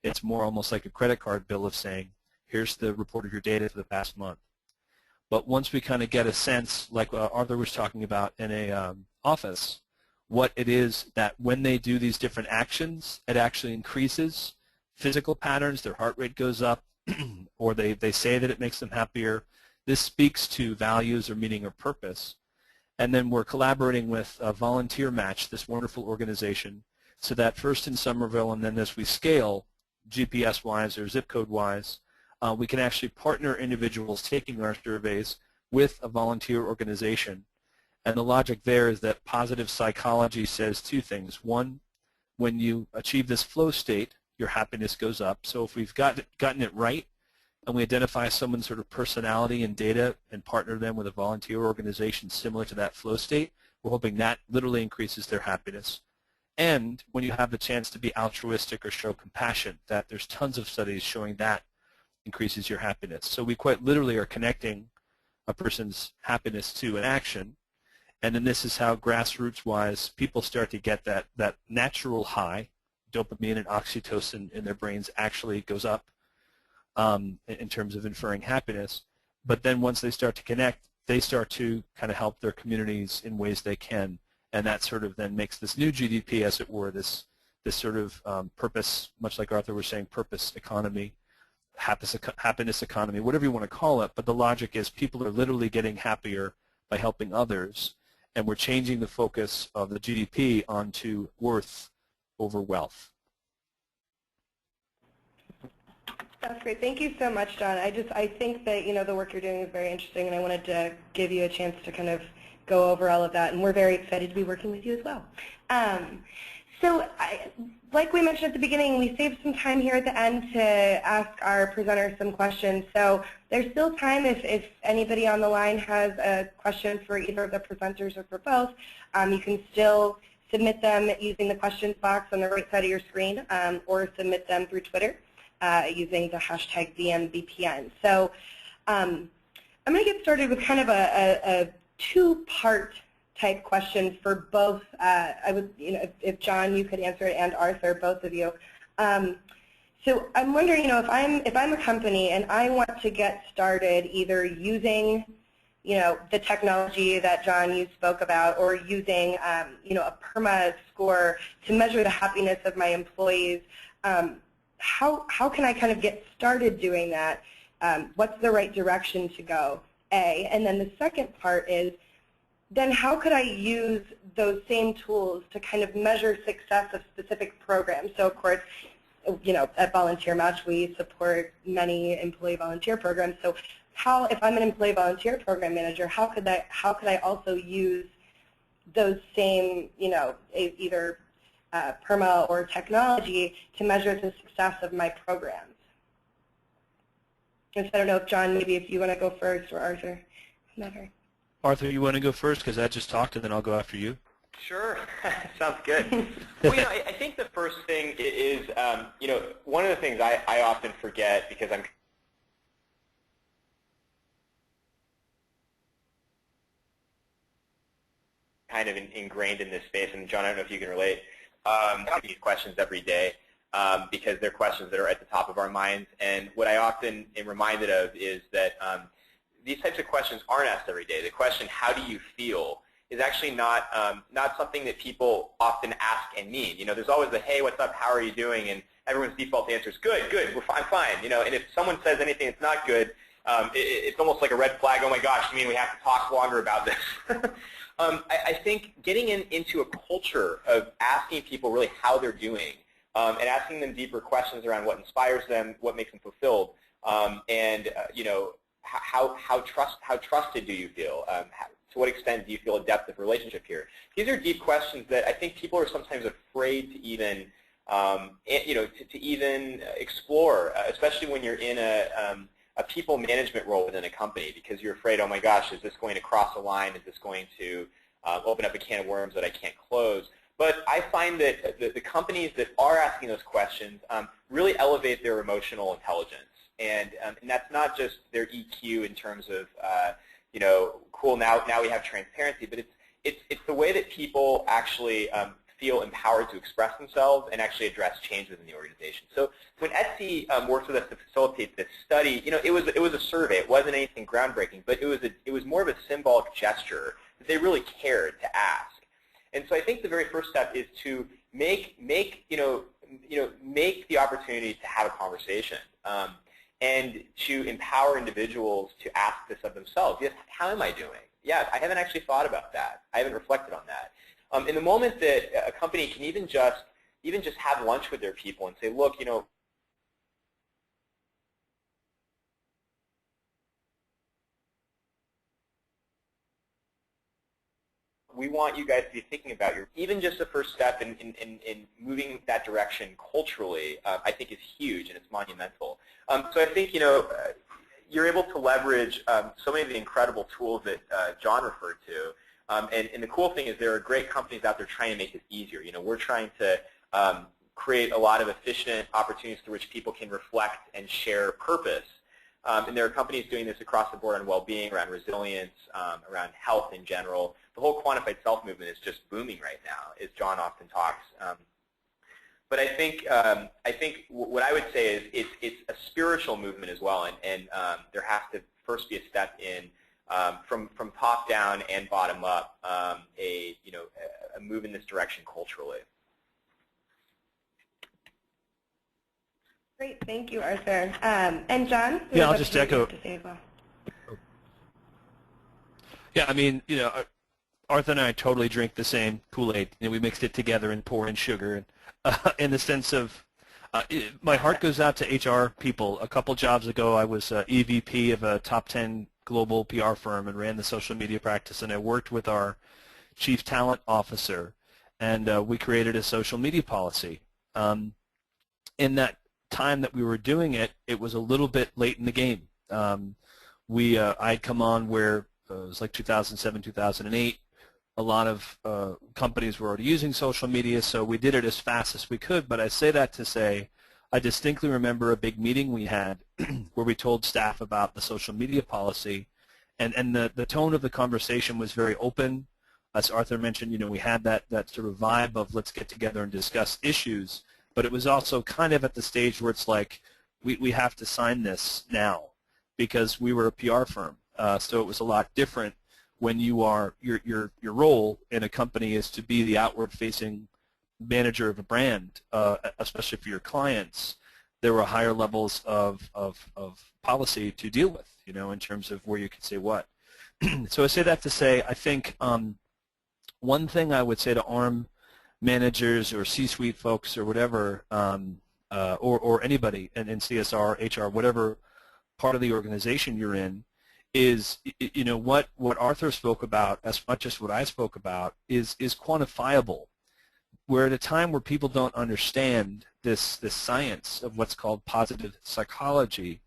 It's more almost like a credit card bill of saying, here's the report of your data for the past month. But once we kind of get a sense, like Arthur was talking about in a office, what it is that when they do these different actions, it actually increases physical patterns, their heart rate goes up, or they say that it makes them happier. This speaks to values or meaning or purpose. And then we're collaborating with VolunteerMatch, this wonderful organization, so that first in Somerville and then as we scale, GPS-wise or zip code-wise, we can actually partner individuals taking our surveys with a volunteer organization. And the logic there is that positive psychology says two things. One, when you achieve this flow state, your happiness goes up. So if we've gotten it right and we identify someone's sort of personality and data and partner them with a volunteer organization similar to that flow state, we're hoping that literally increases their happiness. And when you have the chance to be altruistic or show compassion, that there's tons of studies showing that increases your happiness. So we quite literally are connecting a person's happiness to an action. And then this is how grassroots-wise people start to get that natural high. Dopamine and oxytocin in their brains actually goes up in terms of inferring happiness. But then once they start to connect, they start to kind of help their communities in ways they can. And that sort of then makes this new GDP, as it were, this sort of purpose, much like Arthur was saying, purpose economy, happiness economy, whatever you want to call it. But the logic is people are literally getting happier by helping others. And we're changing the focus of the GDP onto worth over wealth. That's great. Thank you so much, John. I think that, you know, the work you're doing is very interesting, and I wanted to give you a chance to kind of go over all of that, and we're very excited to be working with you as well. So like we mentioned at the beginning, we saved some time here at the end to ask our presenters some questions. So there's still time if anybody on the line has a question for either of the presenters or for both. You can still submit them using the questions box on the right side of your screen, or submit them through Twitter using the hashtag VMBPN. So I'm going to get started with kind of a two-part type questions for both. I would, if John, you could answer it, and Arthur, both of you. So I'm wondering, if I'm a company and I want to get started either using, the technology that John you spoke about, or using, a PERMA score to measure the happiness of my employees, how can I kind of get started doing that? What's the right direction to go? A, and then the second part is, then how could I use those same tools to kind of measure success of specific programs? So of course, at VolunteerMatch we support many employee volunteer programs. So if I'm an employee volunteer program manager, how could I also use those same, either PERMA or technology to measure the success of my programs? And so I don't know if John, maybe if you want to go first, or Arthur. Never. Arthur, you want to go first because I just talked, and then I'll go after you? Sure. Sounds good. Well, I think the first thing is, one of the things I often forget because I'm kind of ingrained in this space, and John, I don't know if you can relate, I have these questions every day because they're questions that are at the top of our minds, and what I often am reminded of is that these types of questions aren't asked every day. The question, how do you feel, is actually not something that people often ask and mean. There's always the, hey, what's up, how are you doing? And everyone's default answer is, good, I'm fine. And if someone says anything that's not good, it's almost like a red flag. Oh my gosh, you mean we have to talk longer about this? I think getting into a culture of asking people really how they're doing, and asking them deeper questions around what inspires them, what makes them fulfilled, and how trusted do you feel? To what extent do you feel a depth of relationship here? These are deep questions that I think people are sometimes afraid to even, to even explore, especially when you're in a people management role within a company, because you're afraid, oh my gosh, is this going to cross a line? Is this going to open up a can of worms that I can't close? But I find that the companies that are asking those questions really elevate their emotional intelligence. And that's not just their EQ in terms of, cool, now we have transparency, but it's the way that people actually feel empowered to express themselves and actually address change within the organization. So when Etsy worked with us to facilitate this study, it was a survey. It wasn't anything groundbreaking, but it was more of a symbolic gesture that they really cared to ask. And so I think the very first step is to make the opportunity to have a conversation. And to empower individuals to ask this of themselves. Yes, how am I doing? Yeah, I haven't actually thought about that. I haven't reflected on that. In the moment that a company can even just have lunch with their people and say, look, we want you guys to be thinking about even just the first step in moving that direction culturally, I think is huge and it's monumental. So I think, you're able to leverage so many of the incredible tools that John referred to. And the cool thing is there are great companies out there trying to make this easier. We're trying to create a lot of efficient opportunities through which people can reflect and share purpose. And there are companies doing this across the board on well-being, around resilience, around health in general. The whole Quantified Self movement is just booming right now, as John often talks. But I think what I would say is it's a spiritual movement as well, and there has to first be a step in from top down and bottom up, a move in this direction culturally. Great, thank you, Arthur. And John? Yeah, I'll just echo. Yeah, I mean, Arthur and I totally drink the same Kool-Aid. We mixed it together and pour in sugar. And in the sense of, my heart goes out to HR people. A couple jobs ago, I was EVP of a top 10 global PR firm and ran the social media practice, and I worked with our chief talent officer. and we created a social media policy. In that time that we were doing it, it was a little bit late in the game. I'd come on where it was like 2007, 2008. A lot of companies were already using social media, so we did it as fast as we could. But I say that to say, I distinctly remember a big meeting we had where we told staff about the social media policy, and the tone of the conversation was very open. As Arthur mentioned, we had that sort of vibe of let's get together and discuss issues, but it was also kind of at the stage where it's like we have to sign this now because we were a PR firm, so it was a lot different when you are your role in a company is to be the outward-facing manager of a brand, especially for your clients. There were higher levels of policy to deal with, in terms of where you could say what. So I say that to say, I think one thing I would say to ARM managers or C-suite folks or whatever, or anybody in CSR, HR, whatever part of the organization you're in, is what Arthur spoke about as much as what I spoke about is quantifiable. We're at a time where people don't understand this science of what's called positive psychology.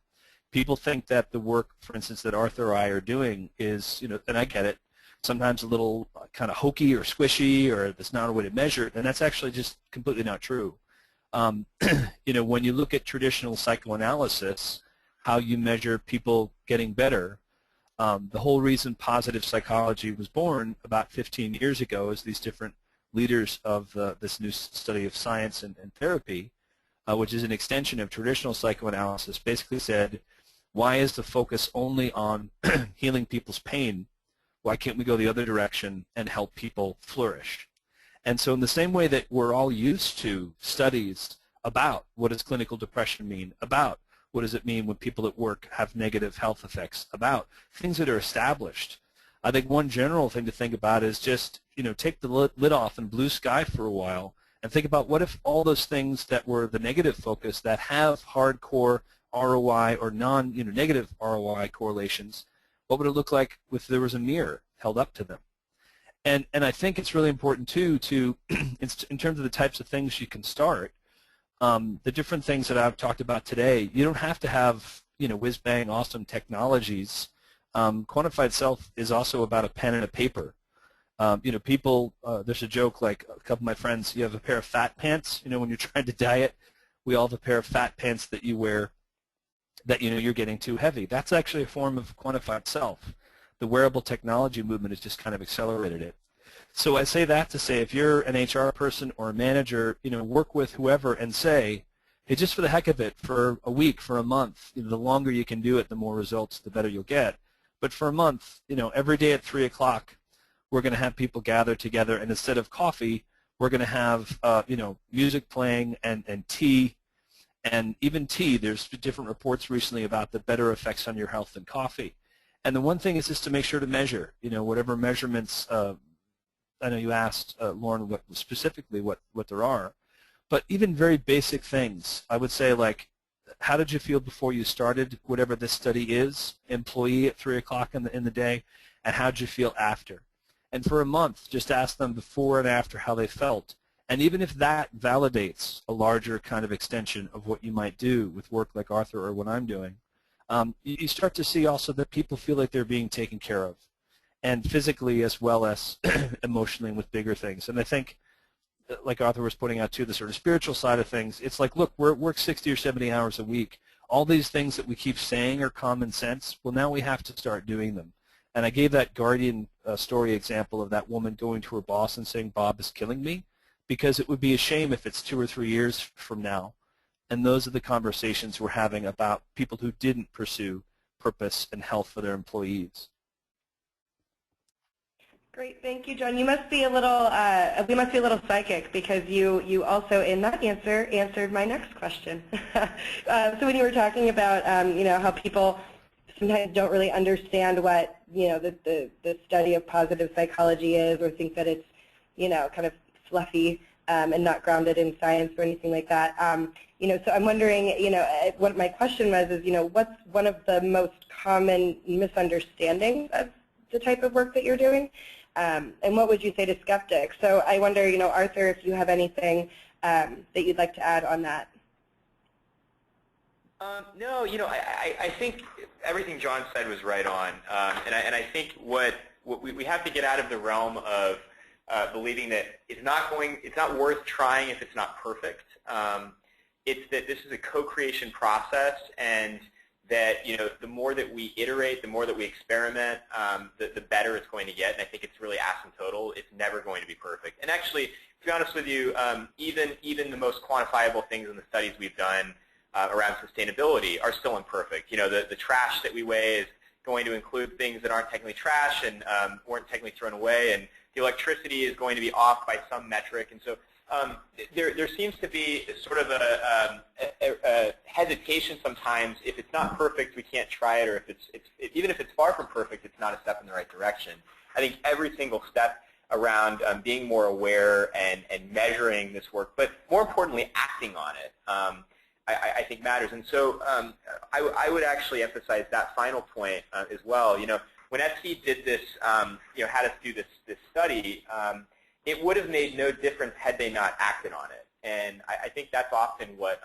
People think that the work, for instance, that Arthur or I are doing is, and I get it, sometimes a little kind of hokey or squishy, or there's not a way to measure it, and that's actually just completely not true. When you look at traditional psychoanalysis, how you measure people getting better, the whole reason positive psychology was born about 15 years ago is these different leaders of this new study of science and therapy, which is an extension of traditional psychoanalysis, basically said, why is the focus only on healing people's pain? Why can't we go the other direction and help people flourish? And so in the same way that we're all used to studies about what does clinical depression mean, about what does it mean when people at work have negative health effects, about things that are established, I think one general thing to think about is just, take the lid off and blue sky for a while and think about what if all those things that were the negative focus that have hardcore ROI or negative ROI correlations, what would it look like if there was a mirror held up to them? And I think it's really important too to, in terms of the types of things you can start, the different things that I've talked about today, you don't have to have whiz-bang awesome technologies. Quantified Self is also about a pen and a paper. People, there's a joke like a couple of my friends, you have a pair of fat pants, when you're trying to diet, we all have a pair of fat pants that you wear that you're getting too heavy. That's actually a form of quantified self. The wearable technology movement has just kind of accelerated it. So I say that to say if you're an HR person or a manager, work with whoever and say, hey, just for the heck of it, for a week, for a month, the longer you can do it, the more results, the better you'll get. But for a month, every day at 3 o'clock, we're going to have people gather together, and instead of coffee, we're going to have music playing and tea. And even tea, there's different reports recently about the better effects on your health than coffee. And the one thing is just to make sure to measure, whatever measurements. I know you asked, Lauren, what there are. But even very basic things, I would say, like, how did you feel before you started whatever this study is, employee at 3 o'clock in the day, and how did you feel after? And for a month, just ask them before and after how they felt. And even if that validates a larger kind of extension of what you might do with work like Arthur or what I'm doing, you start to see also that people feel like they're being taken care of, and physically as well as emotionally with bigger things. And I think, like Arthur was pointing out too, the sort of spiritual side of things, it's like, look, we work 60 or 70 hours a week. All these things that we keep saying are common sense. Well, now we have to start doing them. And I gave that Guardian story example of that woman going to her boss and saying, Bob is killing me, because it would be a shame if it's 2 or 3 years from now. And those are the conversations we're having about people who didn't pursue purpose and health for their employees. Great, thank you, John. You must be a little, we must be a little psychic, because you also in that answer answered my next question. So when you were talking about how people sometimes don't really understand what the study of positive psychology is, or think that it's kind of fluffy and not grounded in science or anything like that. So I'm wondering, what my question was is, what's one of the most common misunderstandings of the type of work that you're doing? And what would you say to skeptics? So I wonder, Arthur, if you have anything that you'd like to add on that. No, I think everything John said was right on, and I think what we have to get out of the realm of believing that it's not worth trying if it's not perfect. It's that this is a co-creation process, and that the more that we iterate, the more that we experiment, the better it's going to get. And I think it's really asymptotal. It's never going to be perfect. And actually, to be honest with you, even the most quantifiable things in the studies we've done around sustainability are still imperfect. The trash that we weigh is going to include things that aren't technically trash and weren't technically thrown away, and the electricity is going to be off by some metric. And so there seems to be sort of a hesitation sometimes. If it's not perfect, we can't try it, or even if it's far from perfect, it's not a step in the right direction. I think every single step around being more aware and measuring this work, but more importantly, acting on it, I think matters. And so I would actually emphasize that final point as well. When FT did this, had us do this study, it would have made no difference had they not acted on it. And I think that's often what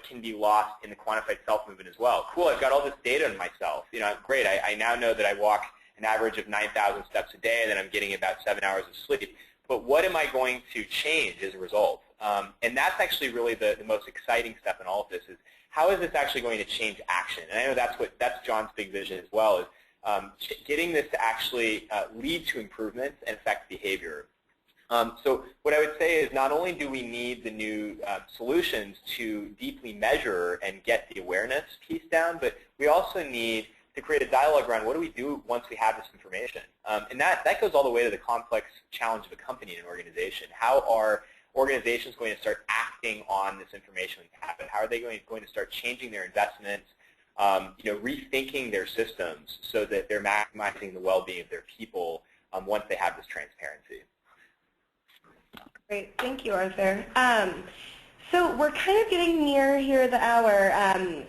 can be lost in the quantified self movement as well. Cool, I've got all this data on myself. Great, I now know that I walk an average of 9,000 steps a day, and that I'm getting about 7 hours of sleep. But what am I going to change as a result? And that's actually really the most exciting step in all of this, is how is this actually going to change action? And I know that's John's big vision as well, is getting this to actually lead to improvements and affect behavior. So what I would say is, not only do we need the new solutions to deeply measure and get the awareness piece down, but we also need to create a dialogue around what do we do once we have this information. And that goes all the way to the complex challenge of a company and an organization. How are organizations going to start acting on this information we have? How are they going to start changing their investments, rethinking their systems so that they're maximizing the well-being of their people once they have this transparency? Great, thank you, Arthur. So we're kind of getting near here the hour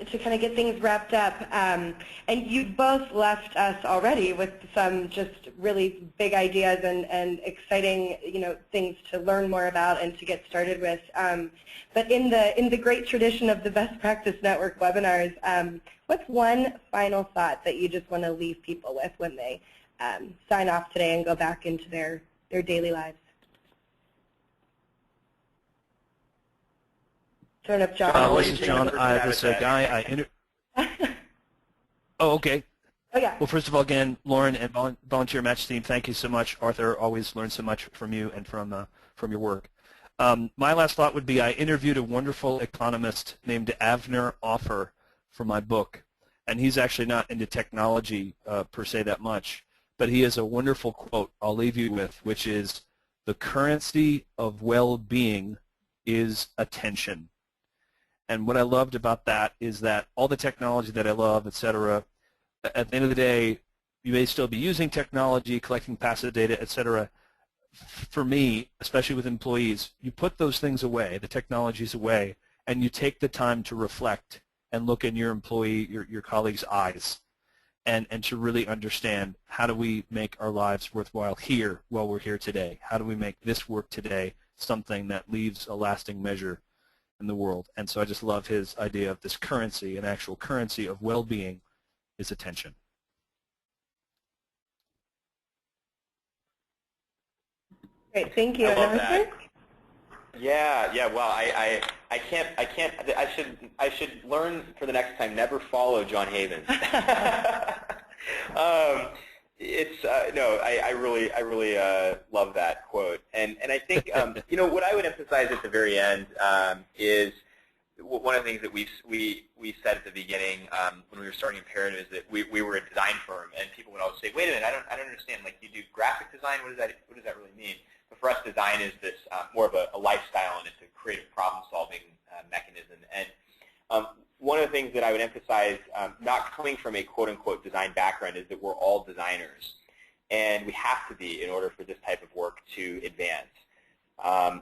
to kind of get things wrapped up. And you both left us already with some just really big ideas and exciting things to learn more about and to get started with. But in the great tradition of the Best Practice Network webinars, what's one final thought that you just want to leave people with when they sign off today and go back into their daily lives? Turn up, John. This is John. This guy Oh, okay. Oh, yeah. Well, first of all, again, Lauren and VolunteerMatch team, thank you so much. Arthur, always learn so much from you and from your work. My last thought would be, I interviewed a wonderful economist named Avner Offer for my book, and he's actually not into technology per se that much, but he has a wonderful quote I'll leave you with, which is, "The currency of well-being is attention." And what I loved about that is that all the technology that I love, et cetera, at the end of the day, you may still be using technology, collecting passive data, et cetera. For me, especially with employees, you put those things away, the technologies away, and you take the time to reflect and look in your employee, your colleagues' eyes, and to really understand, how do we make our lives worthwhile here while we're here today? How do we make this work today something that leaves a lasting measure in the world? And so I just love his idea of this currency, an actual currency of well-being is attention. Great, thank you. I love that. Yeah. Well, I can't. I should learn for the next time. Never follow John Havens. No. I really love that quote, and I think what I would emphasize at the very end is one of the things that we said at the beginning when we were starting Imperative is that we were a design firm, and people would always say, "Wait a minute, I don't understand. Like, you do graphic design? What does that really mean?" But for us, design is this more of a lifestyle, and it's a creative problem-solving mechanism. And one of the things that I would emphasize, not coming from a quote-unquote design background, is that we're all designers, and we have to be in order for this type of work to advance.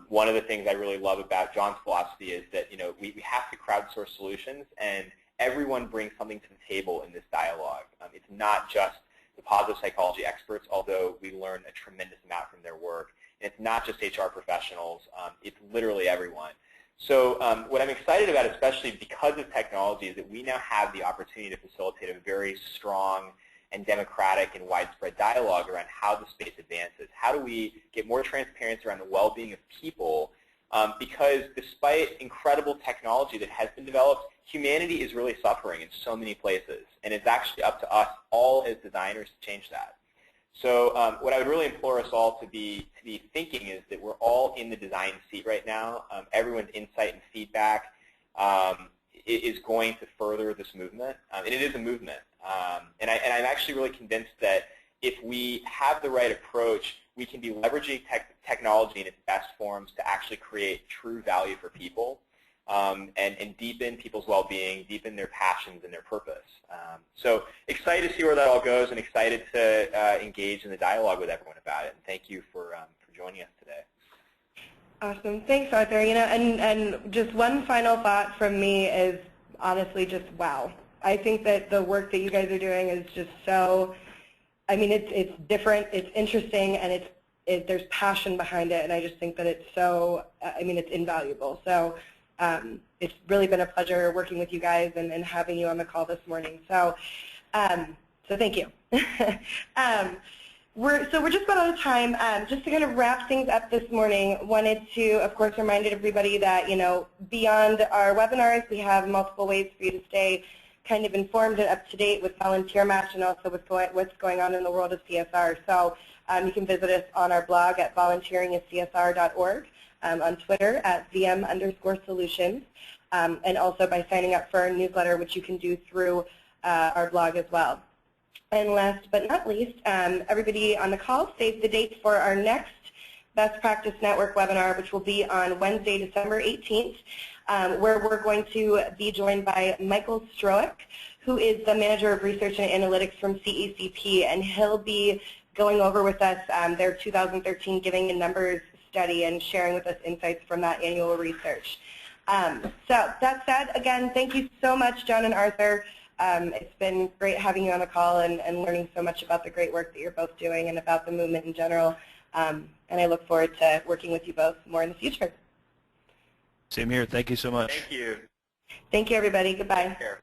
One of the things I really love about John's philosophy is that we have to crowdsource solutions, and everyone brings something to the table in this dialogue. It's not just the positive psychology experts, although we learn a tremendous amount from their work. And it's not just HR professionals, it's literally everyone. So what I'm excited about, especially because of technology, is that we now have the opportunity to facilitate a very strong and democratic and widespread dialogue around how the space advances. How do we get more transparency around the well-being of people? Because despite incredible technology that has been developed, humanity is really suffering in so many places. And it's actually up to us all as designers to change that. So what I would really implore us all to be thinking is that we're all in the design seat right now. Everyone's insight and feedback is going to further this movement. And it is a movement. And I'm actually really convinced that if we have the right approach, we can be leveraging technology in its best forms to actually create true value for people and deepen people's well-being, deepen their passions and their purpose. So excited to see where that all goes and excited to engage in the dialogue with everyone about it. And thank you for joining us today. Awesome. Thanks, Arthur. You know, and just one final thought from me is honestly just wow. I think that the work that you guys are doing is just so, I mean, it's different, it's interesting, and there's passion behind it, and I just think that it's so, I mean, it's invaluable. So it's really been a pleasure working with you guys and having you on the call this morning. So, so thank you. We're just about out of time. Just to kind of wrap things up this morning, wanted to, of course, remind everybody that, you know, beyond our webinars, we have multiple ways for you to stay kind of informed and up to date with VolunteerMatch and also what's going on in the world of CSR. So you can visit us on our blog at volunteeringiscsr.org, on Twitter at VM_solutions, and also by signing up for our newsletter, which you can do through our blog as well. And last but not least, everybody on the call, save the date for our next Best Practice Network webinar, which will be on Wednesday, December 18th, where we're going to be joined by Michael Stroick, who is the Manager of Research and Analytics from CECP, and he'll be going over with us their 2013 Giving in Numbers study and sharing with us insights from that annual research. So that said, again, thank you so much, John and Arthur. It's been great having you on the call and learning so much about the great work that you're both doing and about the movement in general. And I look forward to working with you both more in the future. Same here. Thank you so much. Thank you. Thank you, everybody. Goodbye. Take care.